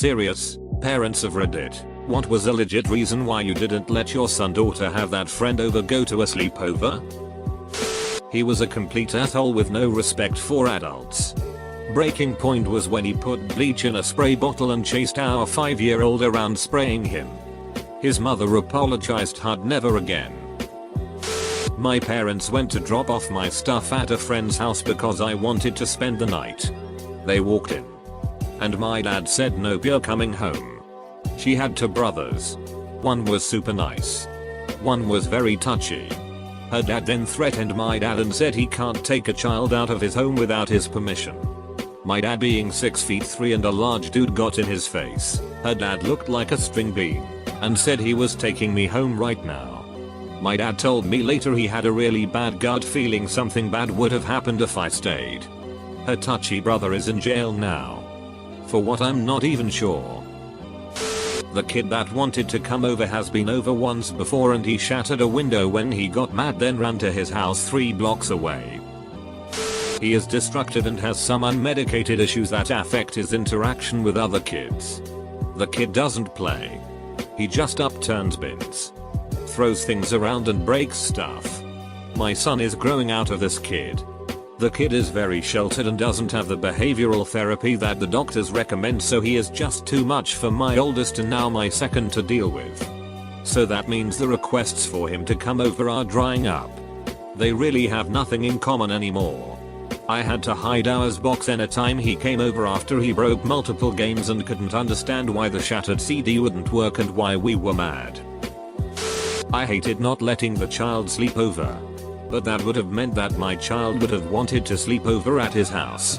serious, parents of Reddit? What was a legit reason why you didn't let your son/daughter have that friend over go to a sleepover? He was a complete asshole with no respect for adults. Breaking point was when he put bleach in a spray bottle and chased our 5-year-old around spraying him. His mother apologized hard never again. My parents went to drop off my stuff at a friend's house because I wanted to spend the night. They walked in. And my dad said nope, you're coming home. She had 2 brothers. One was super nice. One was very touchy. Her dad then threatened my dad and said he can't take a child out of his home without his permission. My dad being 6'3" and a large dude got in his face. Her dad looked like a string bean and said he was taking me home right now. My dad told me later he had a really bad gut feeling something bad would have happened if I stayed. Her touchy brother is in jail now. For what I'm not even sure. The kid that wanted to come over has been over once before and he shattered a window when he got mad then ran to his house 3 blocks away. He is destructive and has some unmedicated issues that affect his interaction with other kids. The kid doesn't play. He just upturns bins, throws things around and breaks stuff. My son is growing out of this kid. The kid is very sheltered and doesn't have the behavioral therapy that the doctors recommend, so he is just too much for my oldest and now my second to deal with. So that means the requests for him to come over are drying up. They really have nothing in common anymore. I had to hide ours box anytime he came over after he broke multiple games and couldn't understand why the shattered CD wouldn't work and why we were mad. I hated not letting the child sleep over. But that would have meant that my child would have wanted to sleep over at his house.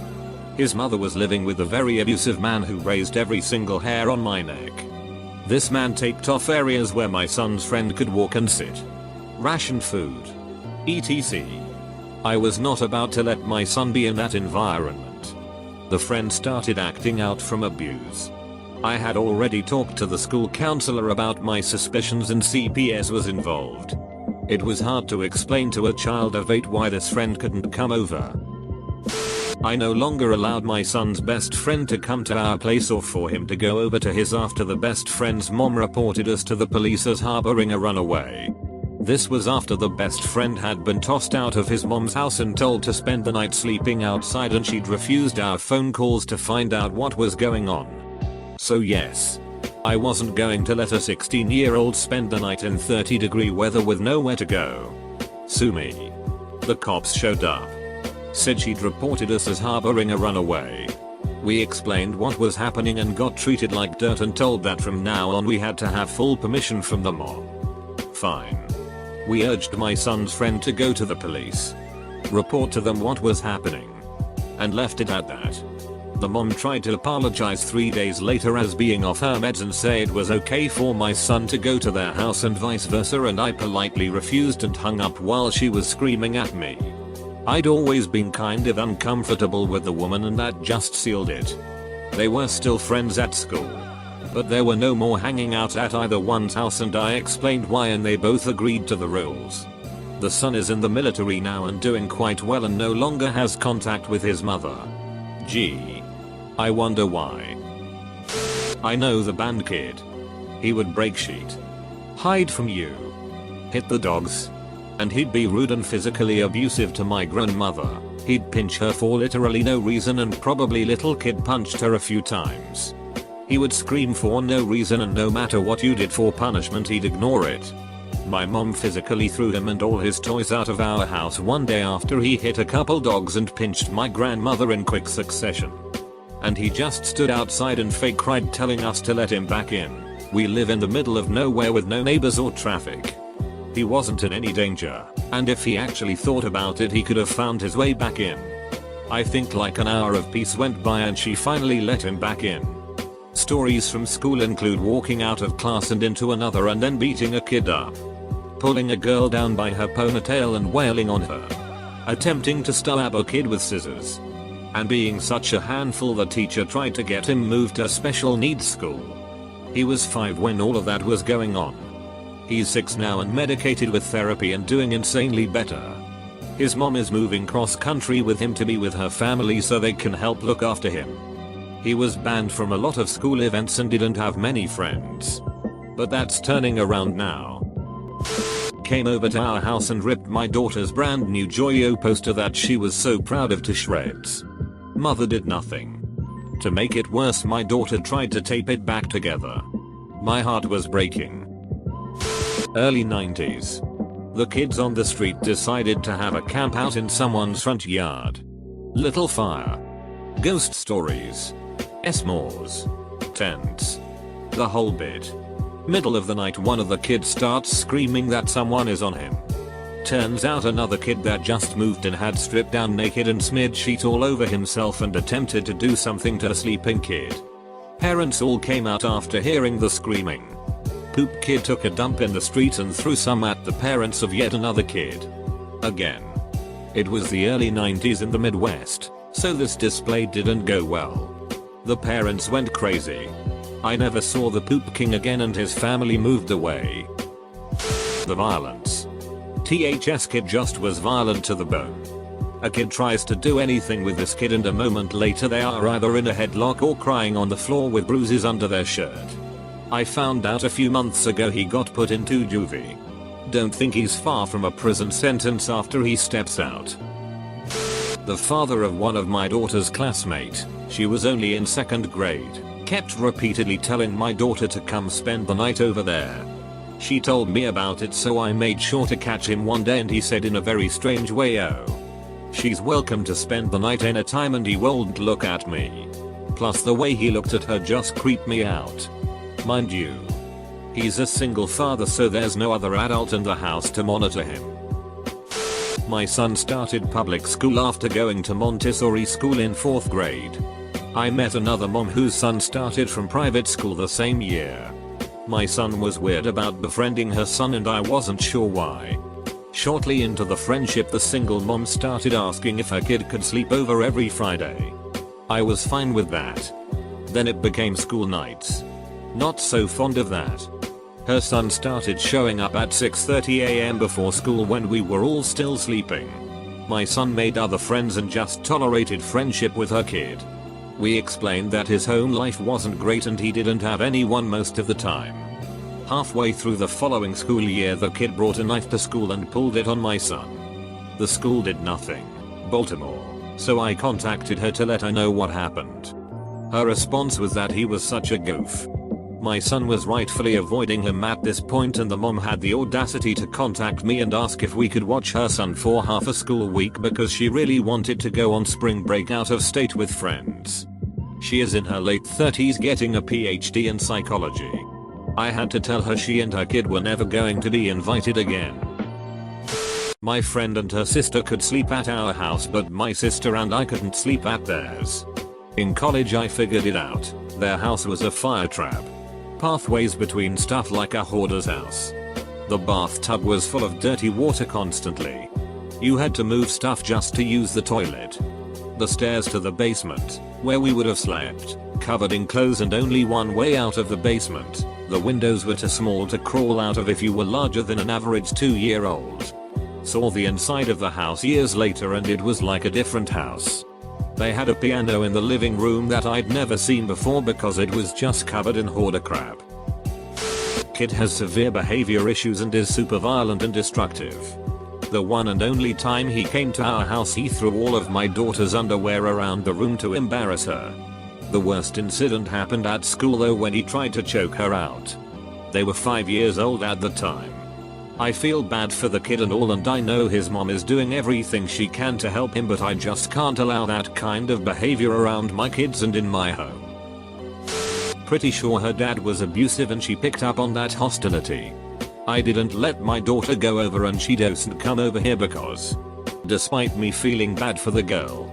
His mother was living with a very abusive man who raised every single hair on my neck. This man taped off areas where my son's friend could walk and sit. Rationed food. etc. I was not about to let my son be in that environment. The friend started acting out from abuse. I had already talked to the school counselor about my suspicions and CPS was involved. It was hard to explain to a child of 8 why this friend couldn't come over. I no longer allowed my son's best friend to come to our place or for him to go over to his after the best friend's mom reported us to the police as harboring a runaway. This was after the best friend had been tossed out of his mom's house and told to spend the night sleeping outside, and she'd refused our phone calls to find out what was going on. So yes, I wasn't going to let a 16-year-old spend the night in 30-degree weather with nowhere to go. Sue me. The cops showed up. Said she'd reported us as harboring a runaway. We explained what was happening and got treated like dirt and told that from now on we had to have full permission from the mom. Fine. We urged my son's friend to go to the police, report to them what was happening, and left it at that. The mom tried to apologize 3 days later as being off her meds and say it was okay for my son to go to their house and vice versa, and I politely refused and hung up while she was screaming at me. I'd always been kind of uncomfortable with the woman and that just sealed it. They were still friends at school, but there were no more hanging out at either one's house, and I explained why and they both agreed to the rules. The son is in the military now and doing quite well and no longer has contact with his mother. Gee. I wonder why. I know the band kid. He would break sheet, hide from you, hit the dogs, and he'd be rude and physically abusive to my grandmother. He'd pinch her for literally no reason and probably little kid punched her a few times. He would scream for no reason and no matter what you did for punishment he'd ignore it. My mom physically threw him and all his toys out of our house one day after he hit a couple dogs and pinched my grandmother in quick succession. And he just stood outside and fake cried telling us to let him back in. We live in the middle of nowhere with no neighbors or traffic. He wasn't in any danger, and if he actually thought about it he could have found his way back in. I think like an hour of peace went by and she finally let him back in. Stories from school include walking out of class and into another and then beating a kid up, pulling a girl down by her ponytail and wailing on her, attempting to stab a kid with scissors, and being such a handful the teacher tried to get him moved to special needs school. He was 5 when all of that was going on. He's 6 now and medicated with therapy and doing insanely better. His mom is moving cross country with him to be with her family so they can help look after him. He was banned from a lot of school events and didn't have many friends. But that's turning around now. Came over to our house and ripped my daughter's brand new Joyo poster that she was so proud of to shreds. Mother did nothing. To make it worse, my daughter tried to tape it back together. My heart was breaking. Early 90s. The kids on the street decided to have a camp out in someone's front yard. Little fire. Ghost stories. S'mores. Tents. The whole bit. Middle of the night, one of the kids starts screaming that someone is on him. Turns out another kid that just moved in had stripped down naked and smeared sheet all over himself and attempted to do something to a sleeping kid. Parents all came out after hearing the screaming. Poop kid took a dump in the street and threw some at the parents of yet another kid. Again. It was the early 90s in the Midwest, so this display didn't go well. The parents went crazy. I never saw the Poop King again and his family moved away. The violence. THS kid just was violent to the bone. A kid tries to do anything with this kid and a moment later they are either in a headlock or crying on the floor with bruises under their shirt. I found out a few months ago he got put into juvie. Don't think he's far from a prison sentence after he steps out. The father of one of my daughter's classmates, she was only in 2nd grade, kept repeatedly telling my daughter to come spend the night over there. She told me about it, so I made sure to catch him one day and he said in a very strange way, "Oh, she's welcome to spend the night anytime," and he won't look at me. Plus the way he looked at her just creeped me out. Mind you, he's a single father, so there's no other adult in the house to monitor him. My son started public school after going to Montessori school in 4th grade. I met another mom whose son started from private school the same year. My son was weird about befriending her son and I wasn't sure why. Shortly into the friendship, the single mom started asking if her kid could sleep over every Friday. I was fine with that. Then it became school nights. Not so fond of that. Her son started showing up at 6:30 AM before school when we were all still sleeping. My son made other friends and just tolerated friendship with her kid. We explained that his home life wasn't great and he didn't have anyone most of the time. Halfway through the following school year, the kid brought a knife to school and pulled it on my son. The school did nothing. Baltimore. So I contacted her to let her know what happened. Her response was that he was such a goof. My son was rightfully avoiding him at this point, and the mom had the audacity to contact me and ask if we could watch her son for half a school week because she really wanted to go on spring break out of state with friends. She is in her late 30s getting a PhD in psychology. I had to tell her she and her kid were never going to be invited again. My friend and her sister could sleep at our house, but my sister and I couldn't sleep at theirs. In college I figured it out. Their house was a fire trap. Pathways between stuff like a hoarder's house. The bathtub was full of dirty water constantly. You had to move stuff just to use the toilet. The stairs to the basement, where we would have slept, covered in clothes and only one way out of the basement. The windows were too small to crawl out of if you were larger than an average 2-year-old. Saw the inside of the house years later and it was like a different house. They had a piano in the living room that I'd never seen before because it was just covered in hoarder crap. Kid has severe behavior issues and is super violent and destructive. The one and only time he came to our house, he threw all of my daughter's underwear around the room to embarrass her. The worst incident happened at school though, when he tried to choke her out. They were 5 years old at the time. I feel bad for the kid and all, and I know his mom is doing everything she can to help him, but I just can't allow that kind of behavior around my kids and in my home. Pretty sure her dad was abusive and she picked up on that hostility. I didn't let my daughter go over and she doesn't come over here because, despite me feeling bad for the girl,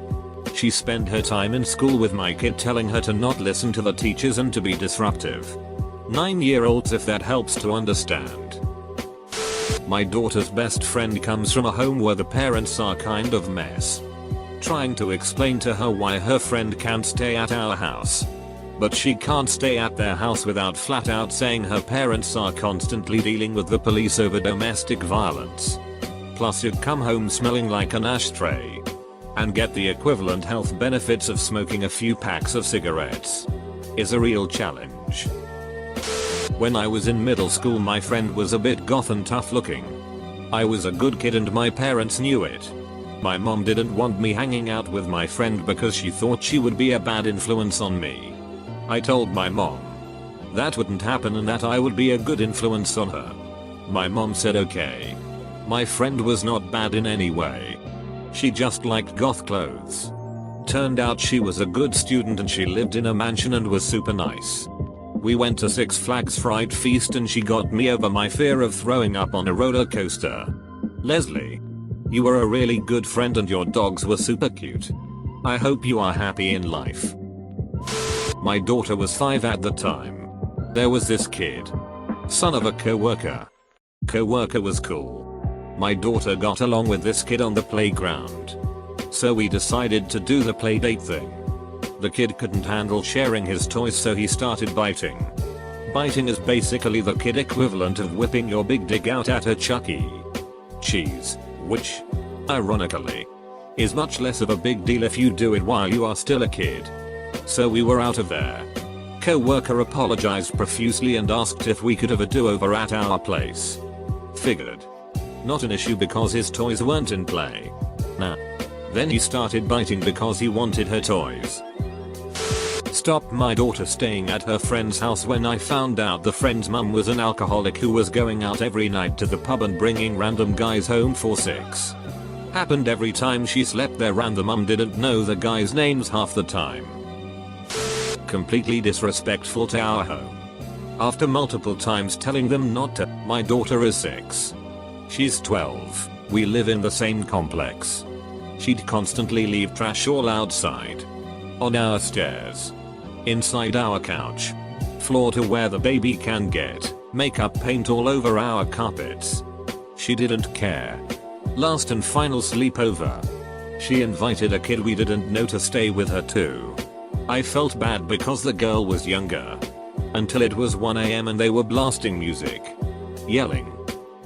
she spent her time in school with my kid telling her to not listen to the teachers and to be disruptive. 9-year-olds, if that helps to understand. My daughter's best friend comes from a home where the parents are kind of mess. Trying to explain to her why her friend can't stay at our house. But she can't stay at their house without flat out saying her parents are constantly dealing with the police over domestic violence. Plus you'd come home smelling like an ashtray. and get the equivalent health benefits of smoking a few packs of cigarettes is a real challenge. When I was in middle school, my friend was a bit goth and tough looking. I was a good kid and my parents knew it. My mom didn't want me hanging out with my friend because she thought she would be a bad influence on me. I told my mom that wouldn't happen and that I would be a good influence on her. My mom said okay. My friend was not bad in any way. She just liked goth clothes. Turned out she was a good student and she lived in a mansion and was super nice. We went to Six Flags Fright Feast and she got me over my fear of throwing up on a roller coaster. Leslie, you were a really good friend and your dogs were super cute. I hope you are happy in life. My daughter was 5 at the time. There was this kid, son of a coworker. Coworker was cool. My daughter got along with this kid on the playground. So we decided to do the playdate thing. The kid couldn't handle sharing his toys, so he started biting. Biting is basically the kid equivalent of whipping your big dick out at a Chuck E. Cheese, which, ironically, is much less of a big deal if you do it while you are still a kid. So we were out of there. Coworker apologized profusely and asked if we could have a do-over at our place. Figured. Not an issue because his toys weren't in play. Nah. Then he started biting because he wanted her toys. Stopped my daughter staying at her friend's house when I found out the friend's mum was an alcoholic who was going out every night to the pub and bringing random guys home for sex. Happened every time she slept there and the mum didn't know the guys' names half the time. Completely disrespectful to our home. After multiple times telling them not to, my daughter is 6. She's 12. We live in the same complex. She'd constantly leave trash all outside. On our stairs. Inside our couch. Floor to where the baby can get. Makeup paint all over our carpets. She didn't care. Last and final sleepover. She invited a kid we didn't know to stay with her too. I felt bad because the girl was younger. Until it was 1 AM and they were blasting music. Yelling.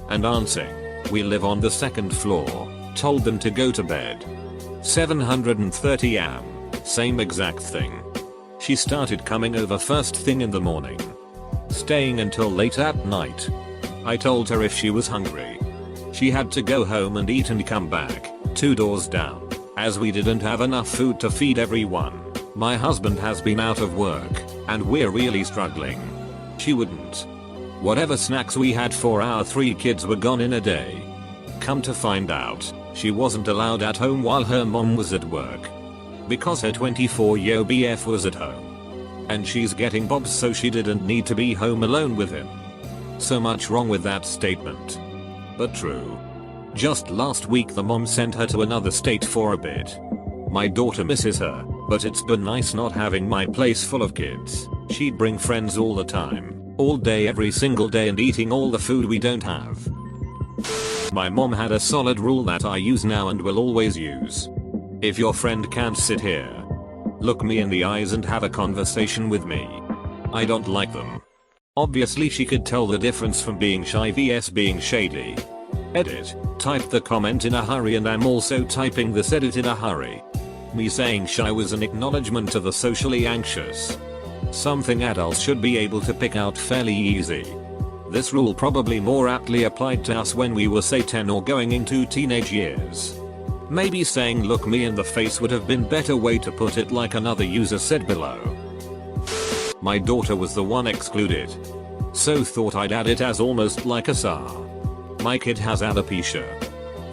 And dancing. We live on the 2nd floor. Told them to go to bed. 7:30 am. Same exact thing. She started coming over first thing in the morning. Staying until late at night. I told her if she was hungry, she had to go home and eat and come back, 2 doors down, as we didn't have enough food to feed everyone. My husband has been out of work, and we're really struggling. She wouldn't. Whatever snacks we had for our 3 kids were gone in a day. Come to find out, she wasn't allowed at home while her mom was at work. Because her 24-year BF was at home. And she's getting bobs, so she didn't need to be home alone with him. So much wrong with that statement. But true. Just last week the mom sent her to another state for a bit. My daughter misses her, but it's been nice not having my place full of kids. She'd bring friends all the time, all day every single day, and eating all the food we don't have. My mom had a solid rule that I use now and will always use. If your friend can't sit here, look me in the eyes and have a conversation with me. I don't like them. Obviously she could tell the difference from being shy vs being shady. Edit. Typed the comment in a hurry and I'm also typing this edit in a hurry. Me saying shy was an acknowledgement to the socially anxious. Something adults should be able to pick out fairly easy. This rule probably more aptly applied to us when we were say 10 or going into teenage years. Maybe saying look me in the face would have been better way to put it, like another user said below. My daughter was the one excluded. So thought I'd add it as almost like a SAR. My kid has alopecia.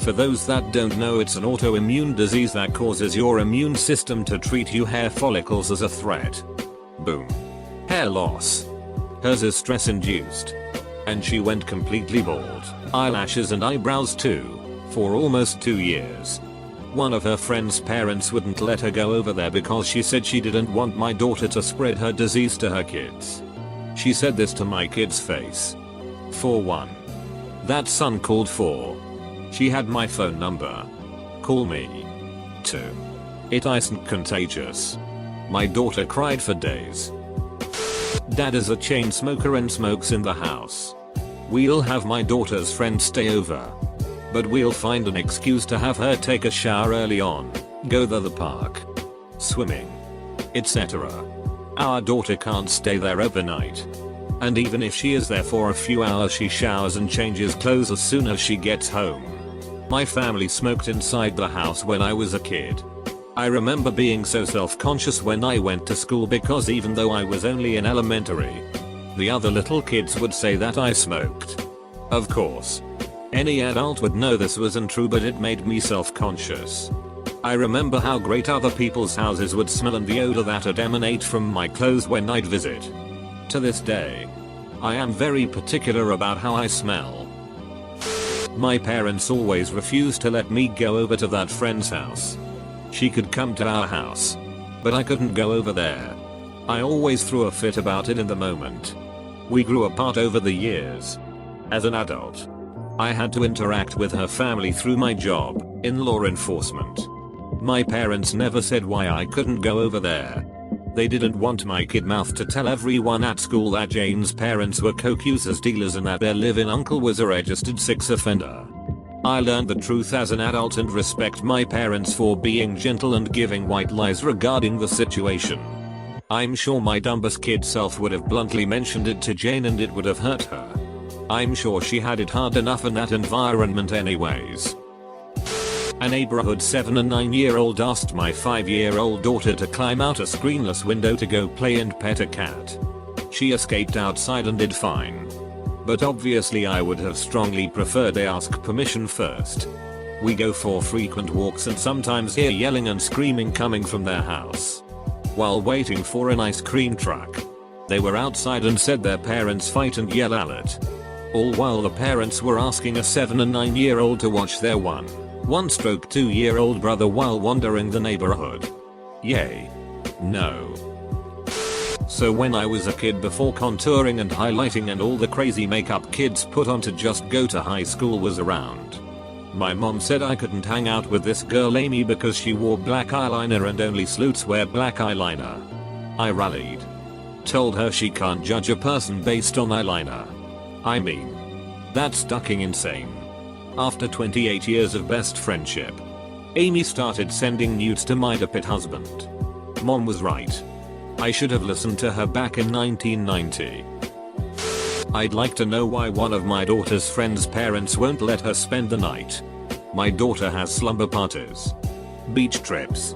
For those that don't know, it's an autoimmune disease that causes your immune system to treat your hair follicles as a threat. Boom. Hair loss. Hers is stress induced. And she went completely bald, eyelashes and eyebrows too, for almost 2 years. One of her friend's parents wouldn't let her go over there because she said she didn't want my daughter to spread her disease to her kids. She said this to my kid's face. For 1. That son called 4. She had my phone number. Call me. 2. It isn't contagious. My daughter cried for days. Dad is a chain smoker and smokes in the house. We'll have my daughter's friend stay over. But we'll find an excuse to have her take a shower early on. go to the park, swimming, etc. Our daughter can't stay there overnight. And even if she is there for a few hours, she showers and changes clothes as soon as she gets home. My family smoked inside the house when I was a kid. I remember being so self-conscious when I went to school because even though I was only in elementary, the other little kids would say that I smoked. Of course, any adult would know this wasn't true, but it made me self-conscious. I remember how great other people's houses would smell and the odor that would emanate from my clothes when I'd visit. To this day, I am very particular about how I smell. My parents always refused to let me go over to that friend's house. She could come to our house, but I couldn't go over there. I always threw a fit about it in the moment. We grew apart over the years. As an adult, I had to interact with her family through my job in law enforcement. My parents never said why I couldn't go over there. They didn't want my kid mouth to tell everyone at school that Jane's parents were coke users, dealers, and that their live-in uncle was a registered sex offender. I learned the truth as an adult and respect my parents for being gentle and giving white lies regarding the situation. I'm sure my dumbest kid self would have bluntly mentioned it to Jane and it would have hurt her. I'm sure she had it hard enough in that environment anyways. A neighborhood 7 and 9-year-old asked my 5-year-old daughter to climb out a screenless window to go play and pet a cat. She escaped outside and did fine. But obviously I would have strongly preferred they ask permission first. We go for frequent walks and sometimes hear yelling and screaming coming from their house. While waiting for an ice cream truck, they were outside and said their parents fight and yell at it. All while the parents were asking a 7 and 9-year-old to watch their 1-2-year-old brother while wandering the neighborhood. Yay. No. So when I was a kid, before contouring and highlighting and all the crazy makeup kids put on to just go to high school was around, my mom said I couldn't hang out with this girl Amy because she wore black eyeliner and only sleuths wear black eyeliner. I rallied. Told her she can't judge a person based on eyeliner. I mean, that's fucking insane. After 28 years of best friendship, Amy started sending nudes to my pit husband. Mom was right. I should have listened to her back in 1990. I'd like to know why one of my daughter's friends' parents won't let her spend the night. My daughter has slumber parties, beach trips,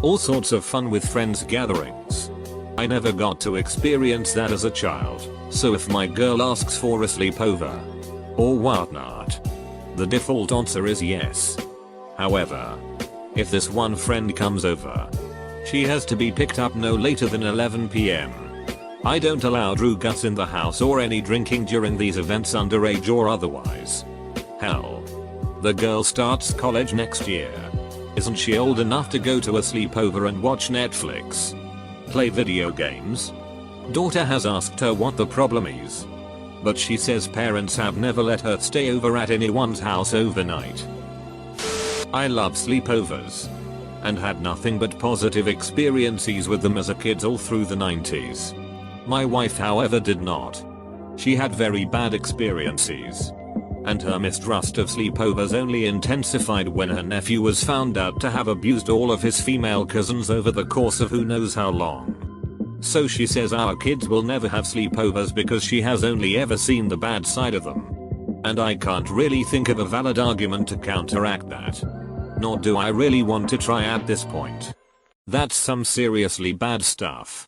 all sorts of fun with friends gatherings. I never got to experience that as a child, so if my girl asks for a sleepover or whatnot, the default answer is yes. However, if this one friend comes over, she has to be picked up no later than 11 PM. I don't allow Drew Guts in the house or any drinking during these events, underage or otherwise. Hell, the girl starts college next year. Isn't she old enough to go to a sleepover and watch Netflix? Play video games? Daughter has asked her what the problem is, but she says parents have never let her stay over at anyone's house overnight. I love sleepovers and had nothing but positive experiences with them as a kid all through the 90s. My wife, however, did not. She had very bad experiences, and her mistrust of sleepovers only intensified when her nephew was found out to have abused all of his female cousins over the course of who knows how long. So she says our kids will never have sleepovers because she has only ever seen the bad side of them. And I can't really think of a valid argument to counteract that. Nor do I really want to try at this point. That's some seriously bad stuff.